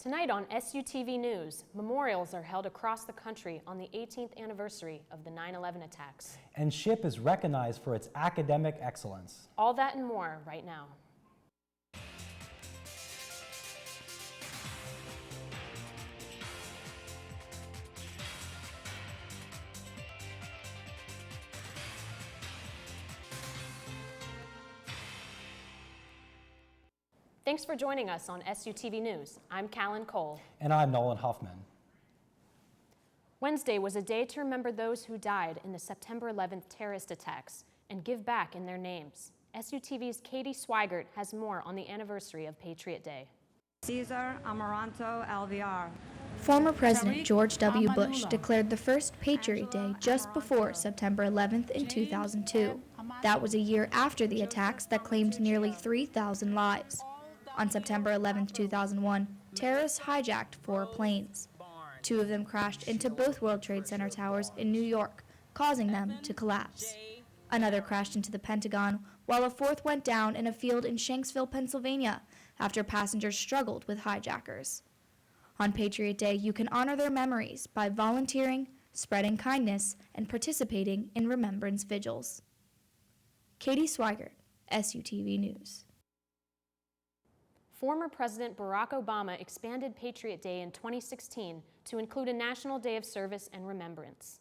Tonight on SUTV News, memorials are held across the country on the 18th anniversary of the 9/11 attacks. And SHIP is recognized for its academic excellence. All that and more right now. Thanks for joining us on SUTV News. I'm Callan Cole. And I'm Nolan Huffman. Wednesday was a day to remember those who died in the September 11th terrorist attacks and give back in their names. SUTV's Katie Swigert has more on the anniversary of Patriot Day. Cesar Amaranto Alvear. Former President George W. Bush declared the first Patriot Day just before September 11th in 2002. That was a year after the attacks that claimed nearly 3,000 lives. On September 11, 2001, terrorists hijacked 4 planes. 2 of them crashed into both World Trade Center towers in New York, causing them to collapse. Another crashed into the Pentagon, while a 4th went down in a field in Shanksville, Pennsylvania, after passengers struggled with hijackers. On Patriot Day, you can honor their memories by volunteering, spreading kindness, and participating in remembrance vigils. Katie Swigert, SUTV News. Former President Barack Obama expanded Patriot Day in 2016 to include a National Day of Service and Remembrance.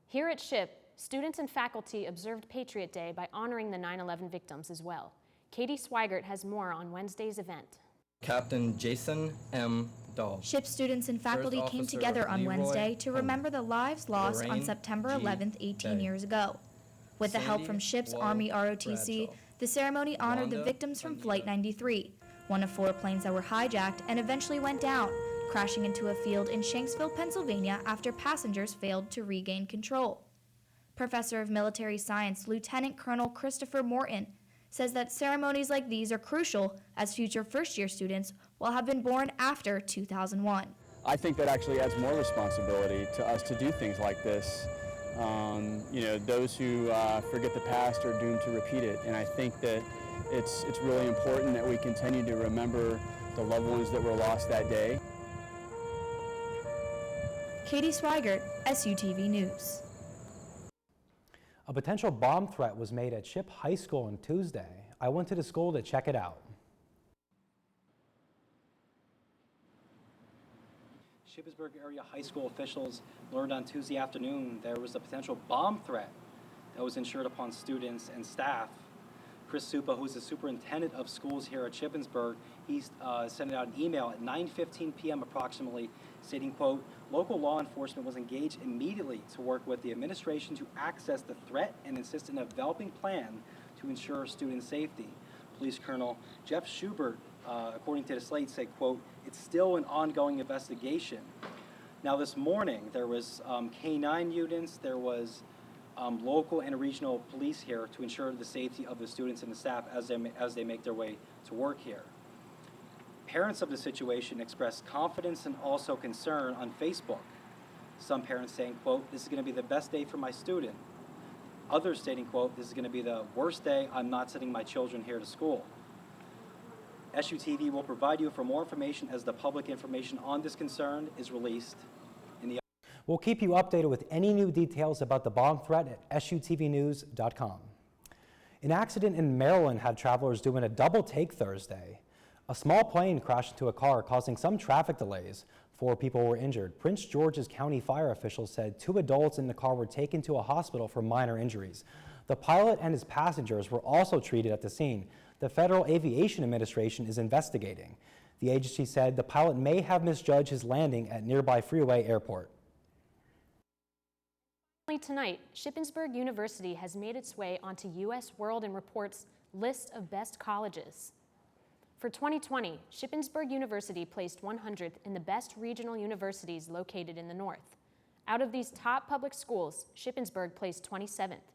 Here at SHIP, students and faculty observed Patriot Day by honoring the 9/11 victims as well. Katie Swigert has more on Wednesday's event. Captain Jason M. Dahl. SHIP students and faculty came together on Wednesday to remember the lives lost on September 11th, 18 years ago. With the help from SHIP's Army ROTC, the ceremony honored the victims from Flight 93, one of 4 planes that were hijacked and eventually went down, crashing into a field in Shanksville, Pennsylvania after passengers failed to regain control. Professor of Military Science Lieutenant Colonel Christopher Morton says that ceremonies like these are crucial as future first-year students will have been born after 2001. I think that actually adds more responsibility to us to do things like this. Those who forget the past are doomed to repeat it, and I think that it's really important that we continue to remember the loved ones that were lost that day. Katie Swigert, SUTV News. A potential bomb threat was made at SHIP High School on Tuesday. I went to the school to check it out. Shippensburg area high school officials learned on Tuesday afternoon there was a potential bomb threat that was ensured upon students and staff. Chris Supa, who's the superintendent of schools here at Shippensburg, he's sent out an email at 9:15 p.m. approximately stating, quote, local law enforcement was engaged immediately to work with the administration to access the threat and insist on a developing plan to ensure student safety. Police Colonel Jeff Schubert, according to the Slate, said, quote, it's still an ongoing investigation. Now this morning, there was K-9 units, there was local and regional police here to ensure the safety of the students and the staff as they make their way to work here. Parents of the situation expressed confidence and also concern on Facebook. Some parents saying, quote, this is going to be the best day for my student. Others stating, quote, this is going to be the worst day, I'm not sending my children here to school. SUTV will provide you for more information as the public information on this concern is released. We'll keep you updated with any new details about the bomb threat at SUTVnews.com. An accident in Maryland had travelers doing a double take Thursday. A small plane crashed into a car, causing some traffic delays. 4 people were injured. Prince George's County fire officials said 2 adults in the car were taken to a hospital for minor injuries. The pilot and his passengers were also treated at the scene. The Federal Aviation Administration is investigating. The agency said the pilot may have misjudged his landing at nearby Freeway Airport. Tonight, Shippensburg University has made its way onto U.S. World and Report's list of best colleges. For 2020, Shippensburg University placed 100th in the best regional universities located in the North. Out of these top public schools, Shippensburg placed 27th.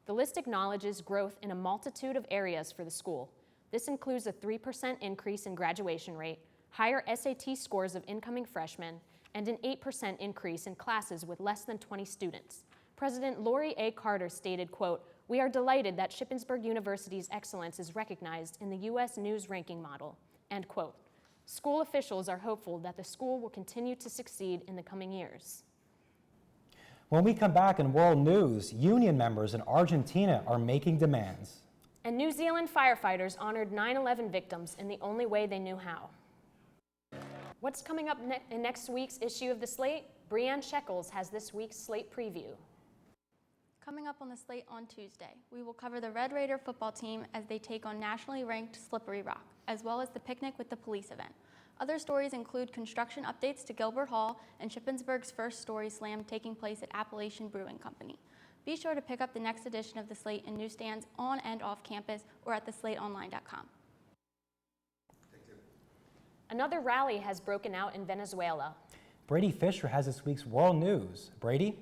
The list acknowledges growth in a multitude of areas for the school. This includes a 3% increase in graduation rate, higher SAT scores of incoming freshmen, and an 8% increase in classes with less than 20 students. President Lori A. Carter stated, quote, we are delighted that Shippensburg University's excellence is recognized in the U.S. News ranking model, end quote. School officials are hopeful that the school will continue to succeed in the coming years. When we come back in world news, union members in Argentina are making demands. And New Zealand firefighters honored 9/11 victims in the only way they knew how. What's coming up in next week's issue of The Slate? Breanne Shekels has this week's Slate preview. Coming up on the Slate on Tuesday, we will cover the Red Raider football team as they take on nationally ranked Slippery Rock, as well as the Picnic with the Police event. Other stories include construction updates to Gilbert Hall and Shippensburg's first story slam taking place at Appalachian Brewing Company. Be sure to pick up the next edition of The Slate in newsstands on and off campus or at theslateonline.com. Another rally has broken out in Venezuela. Brady Fisher has this week's world news. Brady?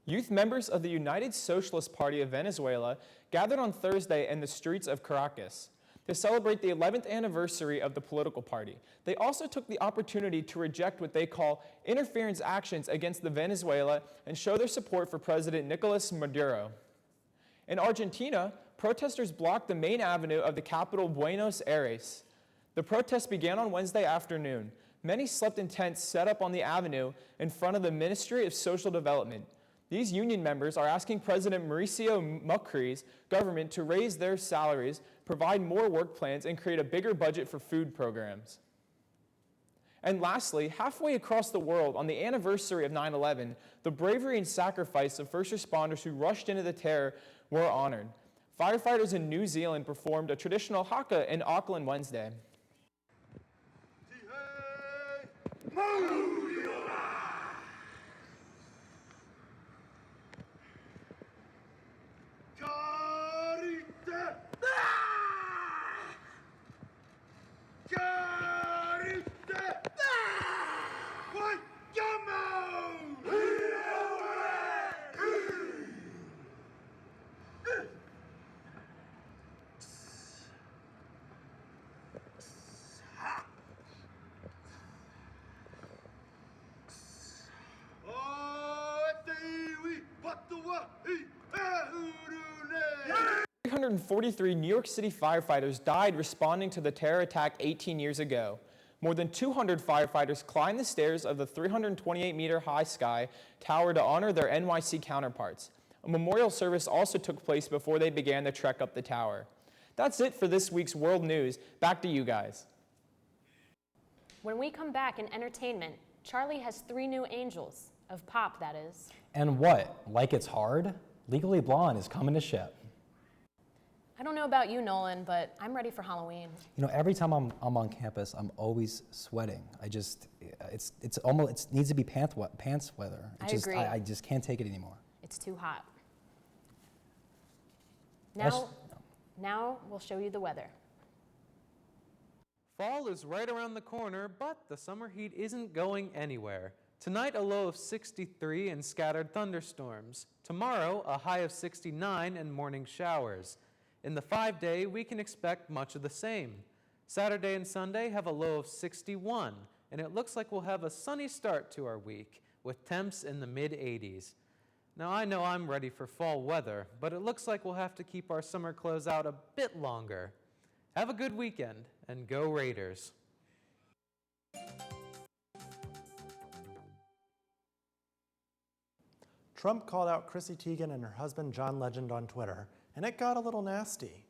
Youth members of the United Socialist Party of Venezuela gathered on Thursday in the streets of Caracas to celebrate the 11th anniversary of the political party. They also took the opportunity to reject what they call interference actions against Venezuela and show their support for President Nicolas Maduro. In Argentina, protesters blocked the main avenue of the capital, Buenos Aires. The protest began on Wednesday afternoon. Many slept in tents set up on the avenue in front of the Ministry of Social Development. These union members are asking President Mauricio Macri's government to raise their salaries, provide more work plans, and create a bigger budget for food programs. And lastly, halfway across the world on the anniversary of 9/11, the bravery and sacrifice of first responders who rushed into the terror were honored. Firefighters in New Zealand performed a traditional haka in Auckland Wednesday. Three 343 New York City firefighters died responding to the terror attack 18 years ago. More than 200 firefighters climbed the stairs of the 328-meter high sky tower to honor their NYC counterparts. A memorial service also took place before they began the trek up the tower. That's it for this week's World News. Back to you guys. When we come back in entertainment, Charlie has 3 new angels, of pop that is. And what? Like it's hard? Legally Blonde is coming to ship. I don't know about you, Nolan, but I'm ready for Halloween. You know, every time I'm on campus, I'm always sweating. It's almost, it needs to be pants weather. I agree. I just can't take it anymore. It's too hot. Now we'll show you the weather. Fall is right around the corner, but the summer heat isn't going anywhere. Tonight, a low of 63 and scattered thunderstorms. Tomorrow, a high of 69 and morning showers. In the 5-day, we can expect much of the same. Saturday and Sunday have a low of 61, and it looks like we'll have a sunny start to our week, with temps in the mid-80s. Now, I know I'm ready for fall weather, but it looks like we'll have to keep our summer clothes out a bit longer. Have a good weekend, and go Raiders. Trump called out Chrissy Teigen and her husband John Legend on Twitter, and it got a little nasty.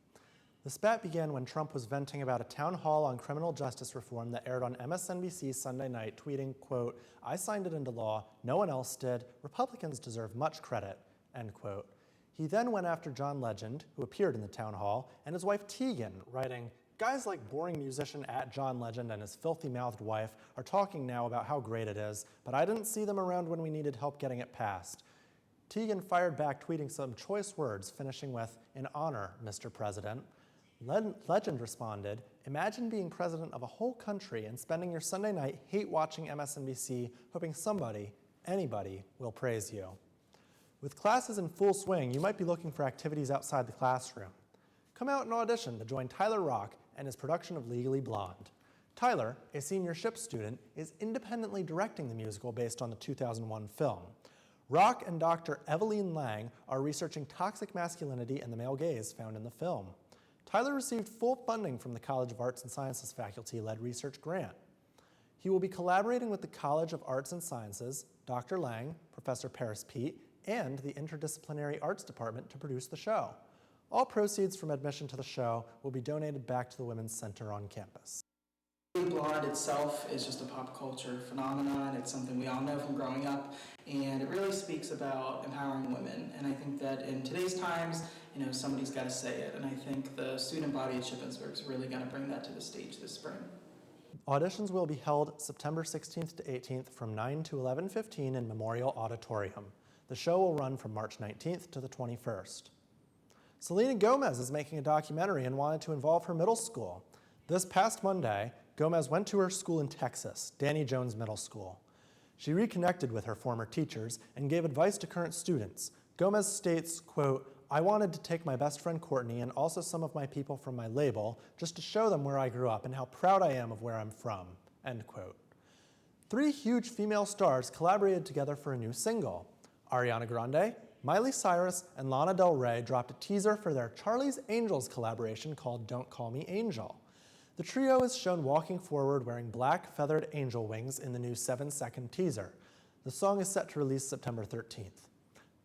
The spat began when Trump was venting about a town hall on criminal justice reform that aired on MSNBC Sunday night, tweeting, quote, "I signed it into law, no one else did, Republicans deserve much credit," end quote. He then went after John Legend, who appeared in the town hall, and his wife Teigen, writing, "Guys like boring musician @John Legend and his filthy-mouthed wife are talking now about how great it is, but I didn't see them around when we needed help getting it passed." Teigen fired back, tweeting some choice words, finishing with, "In honor, Mr. President." Legend responded, "Imagine being president of a whole country and spending your Sunday night hate-watching MSNBC, hoping somebody, anybody, will praise you." With classes in full swing, you might be looking for activities outside the classroom. Come out and audition to join Tyler Rock and his production of Legally Blonde. Tyler, a senior ship student, is independently directing the musical based on the 2001 film. Rock and Dr. Eveline Lang are researching toxic masculinity and the male gaze found in the film. Tyler received full funding from the College of Arts and Sciences faculty-led research grant. He will be collaborating with the College of Arts and Sciences, Dr. Lang, Professor Paris Pete, and the Interdisciplinary Arts Department to produce the show. All proceeds from admission to the show will be donated back to the Women's Center on campus. Blood itself is just a pop culture phenomenon. It's something we all know from growing up, and it really speaks about empowering women. And I think that in today's times, somebody's got to say it. And I think the student body at Shippensburg is really going to bring that to the stage this spring. Auditions will be held September 16th to 18th from 9 to 11:15 in Memorial Auditorium. The show will run from March 19th to the 21st. Selena Gomez is making a documentary and wanted to involve her middle school. This past Monday, Gomez went to her school in Texas, Danny Jones Middle School. She reconnected with her former teachers and gave advice to current students. Gomez states, quote, "I wanted to take my best friend Courtney and also some of my people from my label just to show them where I grew up and how proud I am of where I'm from," end quote. 3 huge female stars collaborated together for a new single. Ariana Grande, Miley Cyrus, and Lana Del Rey dropped a teaser for their Charlie's Angels collaboration called Don't Call Me Angel. The trio is shown walking forward wearing black feathered angel wings in the new 7-second teaser. The song is set to release September 13th.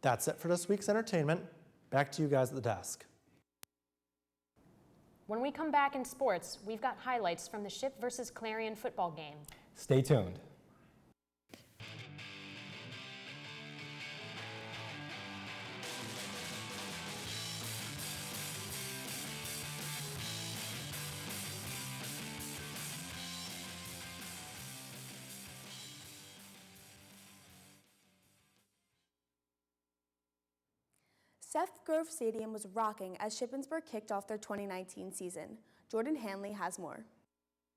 That's it for this week's entertainment. Back to you guys at the desk. When we come back in sports, we've got highlights from the Ship versus Clarion football game. Stay tuned. Seth Grove Stadium was rocking as Shippensburg kicked off their 2019 season. Jordan Hanley has more.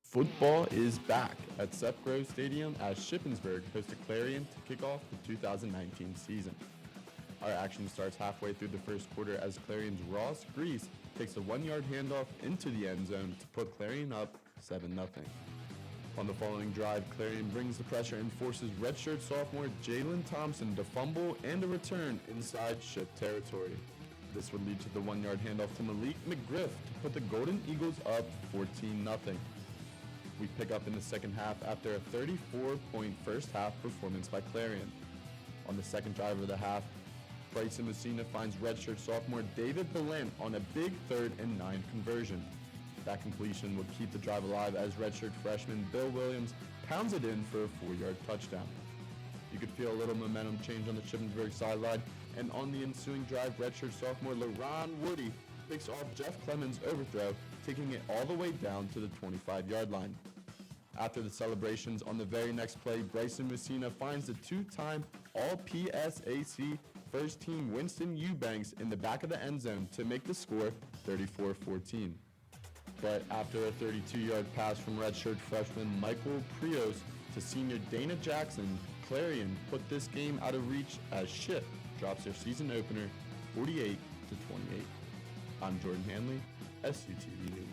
Football is back at Seth Grove Stadium as Shippensburg hosted Clarion to kick off the 2019 season. Our action starts halfway through the first quarter as Clarion's Ross Grease takes a 1-yard handoff into the end zone to put Clarion up 7-0. On the following drive, Clarion brings the pressure and forces redshirt sophomore Jalen Thompson to fumble and a return inside Ship territory. This would lead to the 1-yard handoff to Malik McGriff to put the Golden Eagles up 14-0. We pick up in the second half after a 34-point first half performance by Clarion. On the second drive of the half, Bryson Messina finds redshirt sophomore David Belant on a big 3rd and 9 conversion. That completion would keep the drive alive as redshirt freshman Bill Williams pounds it in for a 4-yard touchdown. You could feel a little momentum change on the Shippensburg sideline, and on the ensuing drive, redshirt sophomore LaRon Woody picks off Jeff Clemens' overthrow, taking it all the way down to the 25-yard line. After the celebrations on the very next play, Bryson Messina finds the 2-time All-PSAC first team Winston Eubanks in the back of the end zone to make the score 34-14. But after a 32-yard pass from redshirt freshman Michael Prios to senior Dana Jackson, Clarion put this game out of reach as Ship drops their season opener 48-28. I'm Jordan Hanley, SUTV News.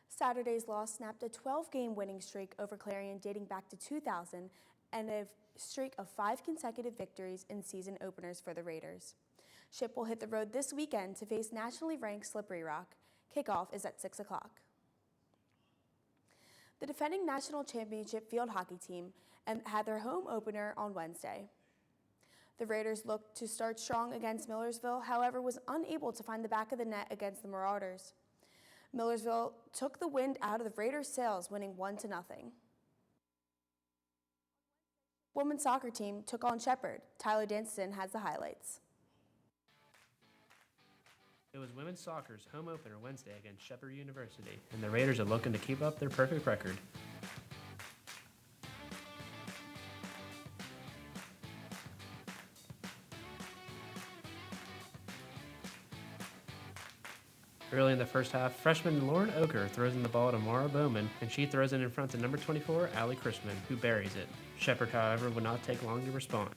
Saturday's loss snapped a 12-game winning streak over Clarion dating back to 2000 and a streak of 5 consecutive victories in season openers for the Raiders. Ship will hit the road this weekend to face nationally ranked Slippery Rock. Kickoff is at 6 o'clock. The defending national championship field hockey team had their home opener on Wednesday. The Raiders looked to start strong against Millersville, however was unable to find the back of the net against the Marauders. Millersville took the wind out of the Raiders' sails, winning 1-0. Women's soccer team took on Shepherd. Tyler Danston has the highlights. It was women's soccer's home opener Wednesday against Shepherd University, and the Raiders are looking to keep up their perfect record. Early in the first half, freshman Lauren Oker throws in the ball to Mara Bowman, and she throws it in front of number 24, Allie Chrisman, who buries it. Shepherd, however, would not take long to respond.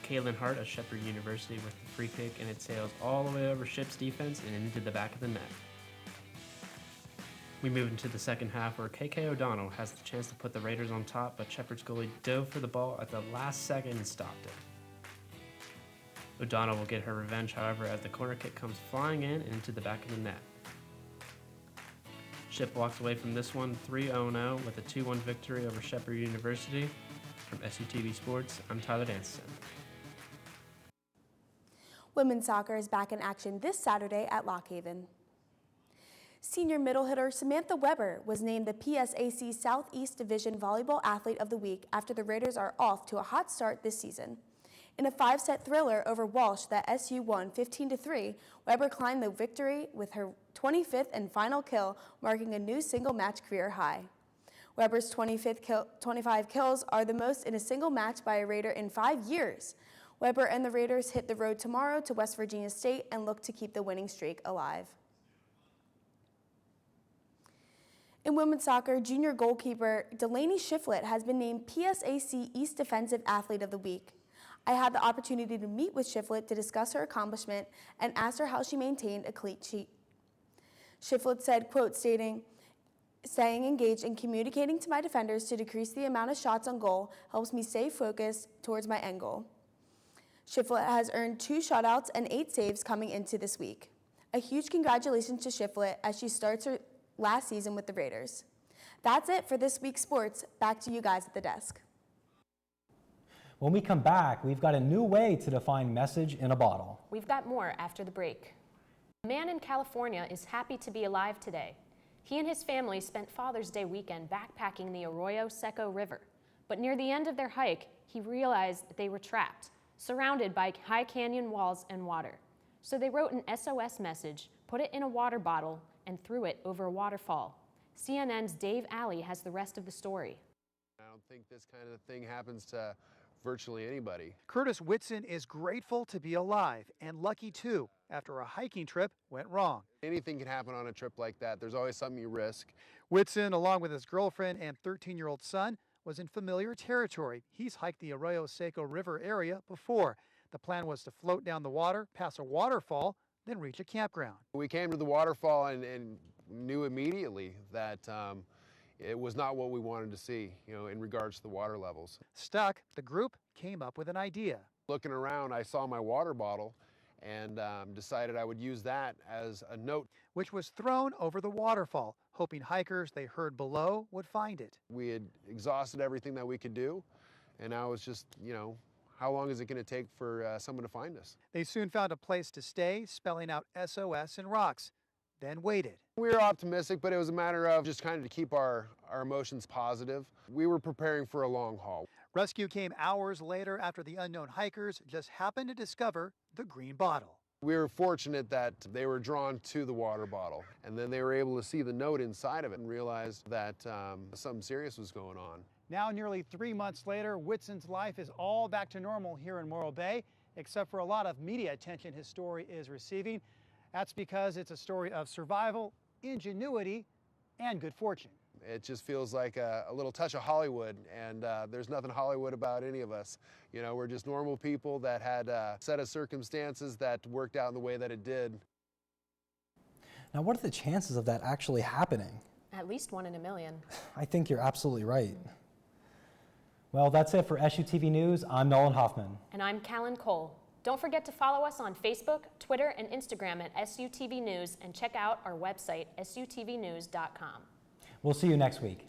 Kaylin Hart of Shepherd University with the free kick, and it sails all the way over Ship's defense and into the back of the net. We move into the second half where KK O'Donnell has the chance to put the Raiders on top, but Shepherd's goalie dove for the ball at the last second and stopped it. O'Donnell will get her revenge, however, as the corner kick comes flying in and into the back of the net. Ship walks away from this one 3-0 with a 2-1 victory over Shepherd University. From SUTV Sports, I'm Tyler Danson. Women's soccer is back in action this Saturday at Lock Haven. Senior middle hitter Samantha Weber was named the PSAC Southeast Division Volleyball Athlete of the Week after the Raiders are off to a hot start this season. In a 5-set thriller over Walsh that SU won 15-3, Weber climbed the victory with her 25th and final kill, marking a new single-match career high. Weber's 25 kills are the most in a single match by a Raider in 5 years. Weber and the Raiders hit the road tomorrow to West Virginia State and look to keep the winning streak alive. In women's soccer, junior goalkeeper Delaney Shiflett has been named PSAC East Defensive Athlete of the Week. I had the opportunity to meet with Shiflett to discuss her accomplishment and asked her how she maintained a clean sheet. Shiflett said, quote, staying engaged and communicating to my defenders to decrease the amount of shots on goal helps me stay focused towards my end goal. Shiflett has earned 2 shutouts and 8 saves coming into this week. A huge congratulations to Shiflett as she starts her last season with the Raiders. That's it for this week's sports. Back to you guys at the desk. When we come back, we've got a new way to define message in a bottle. We've got more after the break. A man in California is happy to be alive today. He and his family spent Father's Day weekend backpacking the Arroyo Seco River. But near the end of their hike, he realized they were trapped, surrounded by high canyon walls and water. So they wrote an SOS message, put it in a water bottle, and threw it over a waterfall. CNN's Dave Alley has the rest of the story. I don't think this kind of thing happens to virtually anybody. Curtis Whitson is grateful to be alive and lucky too after a hiking trip went wrong. Anything can happen on a trip like that. There's always something you risk. Whitson, along with his girlfriend and 13-year-old son, was in familiar territory. He's hiked the Arroyo Seco River area before. The plan was to float down the water, pass a waterfall, then reach a campground. We came to the waterfall and knew immediately that it was not what we wanted to see, in regards to the water levels. Stuck, the group came up with an idea. Looking around, I saw my water bottle and decided I would use that as a note. Which was thrown over the waterfall, hoping hikers they heard below would find it. We had exhausted everything that we could do, and now it's just, how long is it going to take for someone to find us? They soon found a place to stay, spelling out SOS in rocks, then waited. We were optimistic, but it was a matter of just kind of to keep our emotions positive. We were preparing for a long haul. Rescue came hours later after the unknown hikers just happened to discover the green bottle. We were fortunate that they were drawn to the water bottle, and then they were able to see the note inside of it and realized that something serious was going on. Now, nearly 3 months later, Whitson's life is all back to normal here in Morro Bay, except for a lot of media attention his story is receiving. That's because it's a story of survival, ingenuity, and good fortune. It just feels like a little touch of Hollywood, and there's nothing Hollywood about any of us. We're just normal people that had a set of circumstances that worked out in the way that it did. Now, what are the chances of that actually happening? At least 1 in a million. I think you're absolutely right. Well, that's it for SUTV News. I'm Nolan Hoffman. And I'm Callan Cole. Don't forget to follow us on Facebook, Twitter, and Instagram at SUTV News, and check out our website, sutvnews.com. We'll see you next week.